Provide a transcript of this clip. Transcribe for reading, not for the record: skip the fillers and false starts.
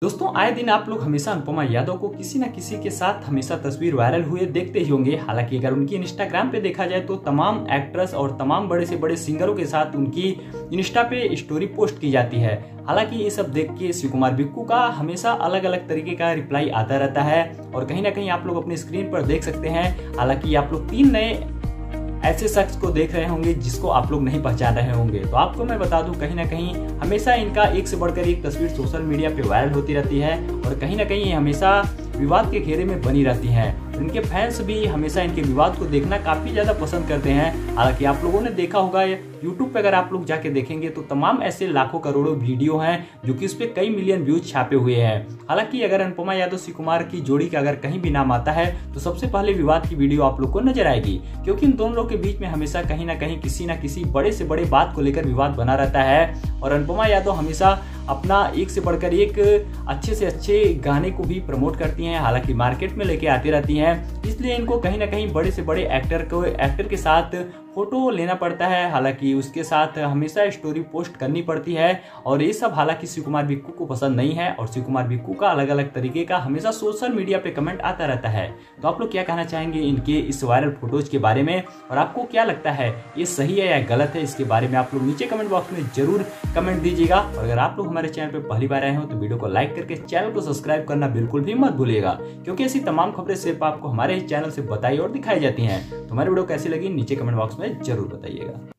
दोस्तों, आए दिन आप लोग हमेशा अनुपमा यादव को किसी न किसी के साथ हमेशा तस्वीर वायरल हुए देखते ही होंगे। हालांकि अगर उनकी इंस्टाग्राम पे देखा जाए तो तमाम एक्ट्रेस और तमाम बड़े से बड़े सिंगरों के साथ उनकी इंस्टा पे स्टोरी पोस्ट की जाती है। हालांकि ये सब देख के शिव कुमार बिक्कू का हमेशा अलग अलग तरीके का रिप्लाई आता रहता है और कहीं ना कहीं आप लोग अपनी स्क्रीन पर देख सकते हैं। हालांकि आप लोग 3 नए ऐसे शख्स को देख रहे होंगे जिसको आप लोग नहीं पहचान रहे होंगे। तो आपको मैं बता दूं, कहीं ना कहीं हमेशा इनका एक से बढ़कर एक तस्वीर सोशल मीडिया पे वायरल होती रहती है और कहीं ना कहीं ये हमेशा विवाद के घेरे में बनी रहती हैं। इनके फैंस भी हमेशा इनके विवाद को देखना काफी ज्यादा पसंद करते हैं। हालांकि आप लोगों ने देखा होगा यूट्यूब पे अगर आप लोग जाके देखेंगे तो तमाम ऐसे लाखों करोड़ों वीडियो हैं जो कि इस पे कई मिलियन व्यूज छापे हुए हैं। हालांकि अगर अनुपमा यादव शिव कुमार की जोड़ी का अगर कहीं भी नाम आता है तो सबसे पहले विवाद की वीडियो आप लोग को नजर आएगी, क्योंकि इन दोनों लोग के बीच में हमेशा कहीं ना कहीं किसी न किसी बड़े से बड़े बात को लेकर विवाद बना रहता है। और अनुपमा यादव हमेशा अपना एक से बढ़कर एक अच्छे से अच्छे गाने को भी प्रमोट करती हैं, हालांकि मार्केट में लेके आती रहती हैं। इसलिए इनको कहीं ना कहीं बड़े से बड़े एक्टर के साथ फोटो लेना पड़ता है, हालांकि उसके साथ हमेशा स्टोरी पोस्ट करनी पड़ती है। और ये सब हालांकि शिव कुमार बिक्कू को पसंद नहीं है और शिव कुमार बिक्कू का अलग अलग तरीके का हमेशा सोशल मीडिया पे कमेंट आता रहता है। तो आप लोग क्या कहना चाहेंगे इनके इस वायरल फोटोज के बारे में, और आपको क्या लगता है ये सही है या गलत है? इसके बारे में आप लोग नीचे कमेंट बॉक्स में जरूर कमेंट दीजिएगा। और अगर आप लोग हमारे चैनल पर पहली बार आए हो तो वीडियो को लाइक करके चैनल को सब्सक्राइब करना बिल्कुल भी मत भूलिएगा, क्योंकि ऐसी तमाम खबरें सिर्फ आपको हमारे चैनल से बताई और दिखाई जाती हैं। तो हमारी वीडियो कैसी लगी नीचे कमेंट बॉक्स में जरूर बताइएगा।